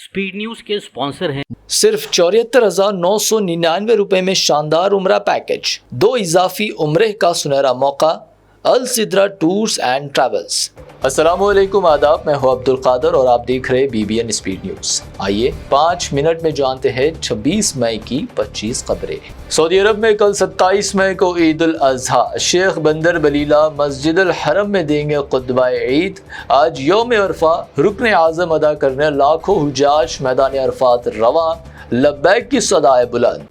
Speed news के sponsor हैं सिर्फ 74,999 रुपए में शानदार उम्रा पैकेज, 2 इजाफी उम्रे का सुनहरा मौका। अल सिद्रा टूर्स एंड ट्रैवल्स। अस्सलामुअलैकुम, आदाब। मैं हूं अब्दुल कादर और आप देख रहे हैं BBN स्पीड न्यूज। आइए 5 मिनट में जानते हैं 26 मई की 25 खबरें। सऊदी अरब में कल 27 मई को ईद उल अजहा शेख बंदर बलीला मस्जिद अल हरम में देंगे खुतबा ईद। आज यौम अरफा रुकन आज़म अदा करने लाखों हुज्जाज मैदान अरफात रवा, लब्बैक की सदाए बुलंद।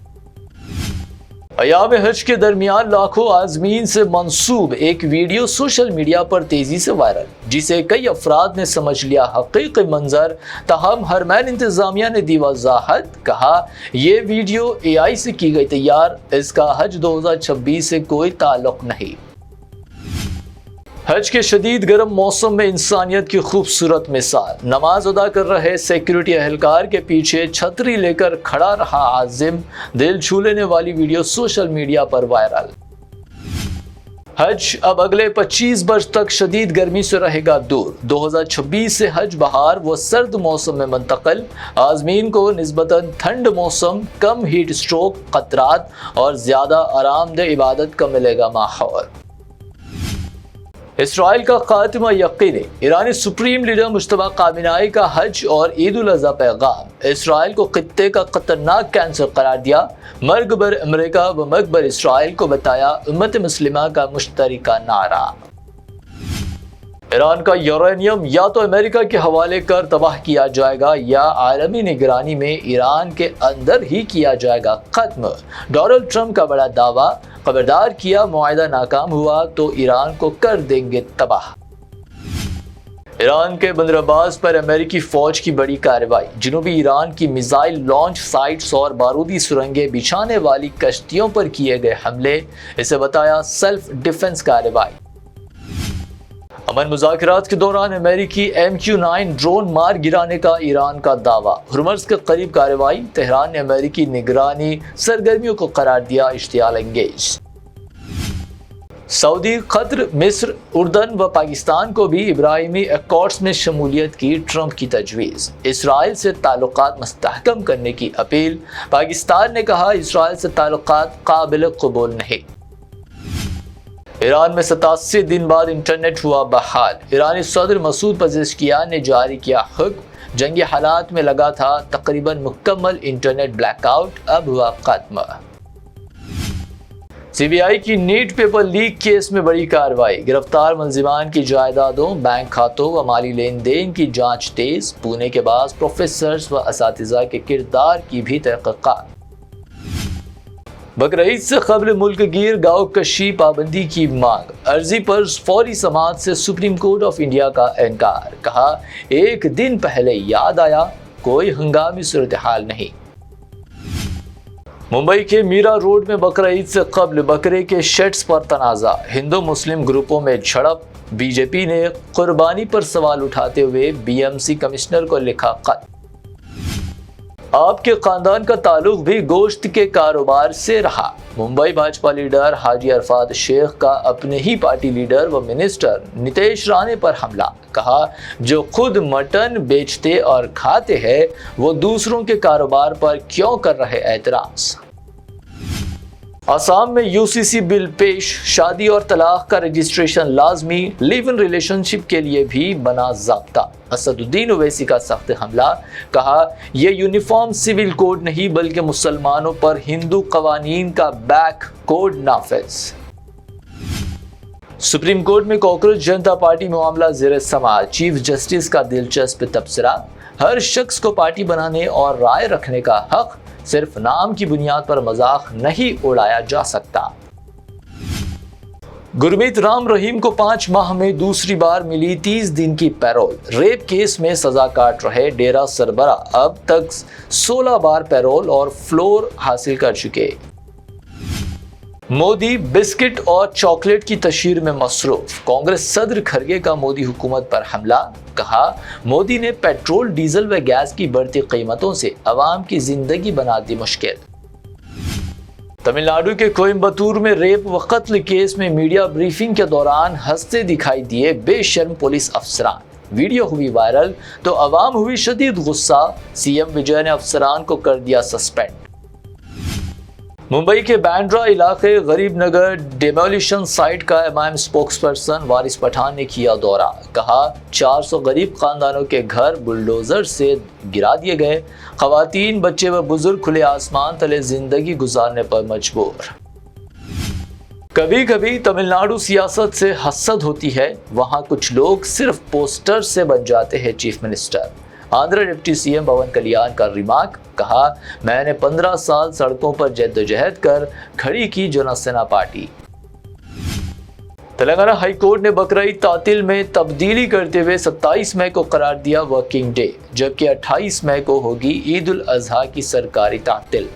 अयाम हज के दरमियान लाखों आज़मीन से मंसूब एक वीडियो सोशल मीडिया पर तेजी से वायरल, जिसे कई अफराद ने समझ लिया हकीकी मंजर। ताहम हरमैन इंतजामिया ने दी वजाहत, कहा यह वीडियो AI से की गई तैयार, इसका हज 2026 से कोई ताल्लुक नहीं। हज के शदीद गर्म मौसम में इंसानियत की खूबसूरत मिसाल, नमाज अदा कर रहे सिक्योरिटी अहलकार के पीछे छतरी लेकर खड़ा रहा आजिम। दिल छू लेने वाली वीडियो सोशल मीडिया पर वायरल। हज अब अगले 25 वर्ष तक शदीद गर्मी से रहेगा दूर। 2026 से हज बहार व सर्द मौसम में मुंतकिल। आज़मीन को निस्बतन ठंड मौसम, कम हीट स्ट्रोक खतरात और ज्यादा आरामदेह इबादत का मिलेगा माहौल। इसराइल का खात्मा यकीनी, ईरानी सुप्रीम लीडर मुश्तबा कामिनाई का हज और ईद उल अज़हा पैगाम। इसराइल को खित्ते का खतरनाक कैंसर करार दिया। मरगबर अमेरिका व मकबर इसराइल को बताया उम्मत मुस्लिमा का मुश्तरका नारा। ईरान का यूरेनियम या तो अमेरिका के हवाले कर तबाह किया जाएगा या आलमी निगरानी में ईरान के अंदर ही किया जाएगा खत्म। डोनाल्ड ट्रंप का बड़ा दावा, खबरदार किया मुआहदा नाकाम हुआ तो ईरान को कर देंगे तबाह। ईरान के बंदरबाज पर अमेरिकी फौज की बड़ी कार्रवाई। जनूबी ईरान की मिसाइल लॉन्च साइट्स और बारूदी सुरंगें बिछाने वाली कश्तियों पर किए गए हमले, इसे बताया सेल्फ डिफेंस कार्रवाई। अमन मुज़ाकरात के दौरान अमेरिकी MQ-9 ड्रोन मार गिराने का ईरान का दावा। हुर्मुज़ के करीब कार्रवाई, तेहरान ने अमेरिकी निगरानी सरगर्मियों को करार दिया इश्तियाल अंगेज। सऊदी, कतर, मिस्र, उर्दन व पाकिस्तान को भी इब्राहिमी अकॉर्ड्स में शमूलियत की ट्रंप की तजवीज़। इसराइल से ताल्लुकात मुस्तहकम करने की अपील। पाकिस्तान ने कहा इसराइल से ताल्लुकात काबिल कबूल नहीं। ईरान में 87 दिन बाद इंटरनेट हुआ बहाल। ईरानी सदर मसूद पज़ेश्कियान ने जारी किया हुक्म। जंगी हालात में लगा था तकरीबन मुकम्मल इंटरनेट ब्लैकआउट, अब हुआ खत्म। CBI की नीट पेपर लीक केस में बड़ी कार्रवाई। गिरफ्तार मुलजिमान की जायदादों, बैंक खातों व माली लेन देन की जांच तेज। पुणे के बाद प्रोफेसर्स व असातिज़ा के किरदार की भी तहक़ीक़ात। बकरीद से कबल मुल्क गिर गाँव कशी पाबंदी की मांग। अर्जी पर फौरी समाअत से सुप्रीम कोर्ट ऑफ इंडिया का इनकार। कहा एक दिन पहले याद आया, कोई हंगामी सूरत हाल नहीं। मुंबई के मीरा रोड में बकरीद से कबल बकरे के शेड्स पर तनाज़ा, हिंदू मुस्लिम ग्रुपों में झड़प। बीजेपी ने कुर्बानी पर सवाल उठाते हुए BMC कमिश्नर को लिखा खत। आपके खानदान का ताल्लुक भी गोश्त के कारोबार से रहा। मुंबई भाजपा लीडर हाजी अरफात शेख का अपने ही पार्टी लीडर व मिनिस्टर नितेश राणे पर हमला। कहा जो खुद मटन बेचते और खाते हैं वो दूसरों के कारोबार पर क्यों कर रहे एतराज। आसाम में UCC बिल पेश, शादी और तलाक का रजिस्ट्रेशन लाजमी, लिव इन रिलेशनशिप के लिए भी बना ज़ाब्ता। असदुद्दीन ओवैसी का सख्त हमला। कहा यह यूनिफॉर्म सिविल कोड नहीं बल्कि मुसलमानों पर हिंदू कवानीन का बैक कोड नाफिज। सुप्रीम कोर्ट में कांग्रेस जनता पार्टी मामला ज़ेर समाअत। चीफ जस्टिस का दिलचस्प तबसरा, हर शख्स को पार्टी बनाने और राय रखने का हक, सिर्फ नाम की बुनियाद पर मजाक नहीं उड़ाया जा सकता। गुरमीत राम रहीम को 5 माह में दूसरी बार मिली 30 दिन की पैरोल। रेप केस में सजा काट रहे डेरा सरबरा अब तक 16 बार पैरोल और फ्लोर हासिल कर चुके। मोदी बिस्किट और चॉकलेट की तशहीर में मसरूफ। कांग्रेस सदर खरगे का मोदी हुकूमत पर हमला। कहा मोदी ने पेट्रोल, डीजल व गैस की बढ़ती कीमतों से अवाम की जिंदगी बना दी मुश्किल। तमिलनाडु के कोयम्बतूर में रेप व कत्ल केस में मीडिया ब्रीफिंग के दौरान हंसते दिखाई दिए बेशर्म पुलिस अफसरान। ویڈیو ہوئی وائرل تو عوام ہوئی شدید غصہ، سی ایم وجے نے افسران کو کر دیا سسپینڈ۔ ممبئی کے بینڈرا علاقے غریب نگر ڈیمولیشن سائٹ کا M I M spokesperson Waris Pathan نے کیا دورہ، کہا 400 غریب خاندانوں کے گھر بلڈوزر سے گرا دیے گئے، خواتین، بچے و بزرگ کھلے آسمان تلے زندگی گزارنے پر مجبور۔ کبھی کبھی تمل ناڈو سیاست سے حسد ہوتی ہے، وہاں کچھ لوگ صرف پوسٹر سے بن جاتے ہیں chief minister. Andhra deputy C M Pawan Kalyan کا ریمارک، کہا میں نے 15 سال سڑکوں پر جدوجہد کر کھڑی کی جنسینا پارٹی۔ تلنگانہ ہائی کورٹ نے بقرعید تعطیل میں تبدیلی کرتے ہوئے 27 مئی کو قرار دیا ورکنگ ڈے، جبکہ 28 مئی کو ہوگی عید الاضحیٰ کی سرکاری تعطیل۔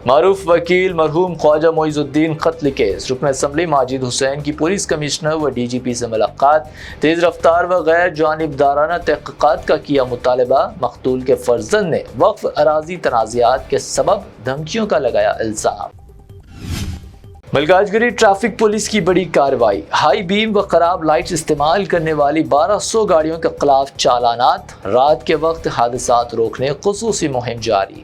معروف وکیل مرحوم خواجہ معیز الدین قتل کیس، رکن اسمبلی ماجد حسین کی پولیس کمشنر و ڈی جی پی سے ملاقات، تیز رفتار و غیر جانبدارانہ تحقیقات کا کیا مطالبہ، مقتول کے فرزند نے وقف اراضی تنازعات کے سبب دھمکیوں کا لگایا الزام۔ ملکاج گری ٹریفک پولیس کی بڑی کارروائی، ہائی بیم و خراب لائٹس استعمال کرنے والی 1200 گاڑیوں کے خلاف چالانات، رات کے وقت حادثات روکنے خصوصی مہم جاری۔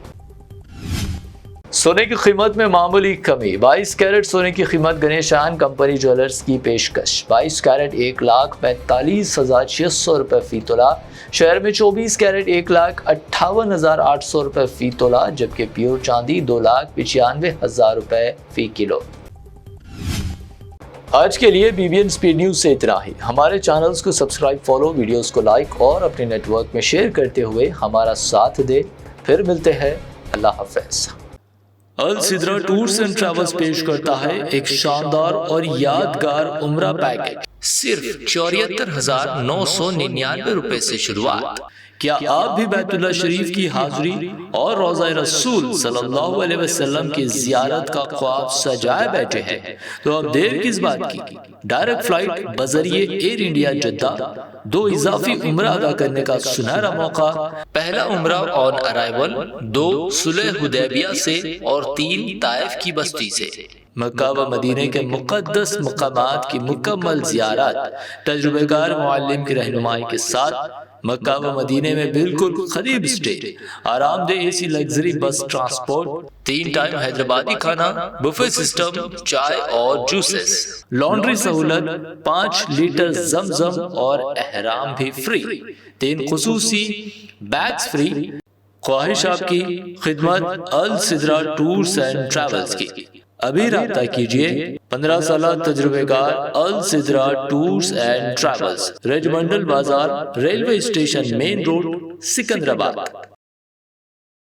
سونے کی قیمت میں معمولی کمی، 22 کیرٹ سونے کی قیمت گنیشان کمپنی جویلرز کی پیشکش، 22 کیرٹ 1,45,600 روپے فی تولہ، شہر میں 24 کیرٹ 1,58,800 روپے فی تولہ، جبکہ پیور چاندی 2,95,000 روپے فی کلو۔ آج کے لیے B B N speed news سے اتنا ہی۔ ہمارے چینلز کو سبسکرائب، فالو، ویڈیوز کو لائک اور اپنے نیٹ ورک میں شیئر کرتے ہوئے ہمارا ساتھ دے۔ پھر ملتے ہیں، اللہ حافظ۔ السدرا ٹورز اینڈ ٹریولز پیش کرتا ہے ایک شاندار اور یادگار عمرہ پیکج، صرف 74,999 روپے سے شروعات۔ کیا آپ بھی بیت اللہ شریف کی حاضری اور روضہ رسول صلی اللہ علیہ وسلم کی زیارت کا خواب سجائے بیٹھے ہیں؟ تو اب دیر کس بات کی؟ ڈائریکٹ فلائٹ بذریعے ایئر انڈیا جدہ، 2 اضافی عمرہ ادا کرنے کا سنہرا موقع۔ پہلا عمرہ آن ارائیول 2 صلح حدیبیہ سے اور 3 طائف کی بستی سے۔ مکہ و مدینے کے مقدس مقامات کی مکمل زیارت، تجربہ کار معلم کی رہنمائی کے ساتھ۔ مکہ و مدینے میں بالکل قریب اسٹے، آرام دہ اے سی لگژری بس ٹرانسپورٹ، 3 ٹائم حیدرآبادی کھانا، بفے سسٹم، چائے اور جوسز، لانڈری سہولت، 5 لیٹر زمزم اور احرام بھی فری، 3 خصوصی بیگز فری۔ خواہش آپ کی خدمت السدرا ٹورز اینڈ ٹریولز کی، ابھی رابطہ کیجئے۔ 15 سالہ تجربے کار Alsidra tours and travels, regimental Bazaar, railway station main road, Secunderabad.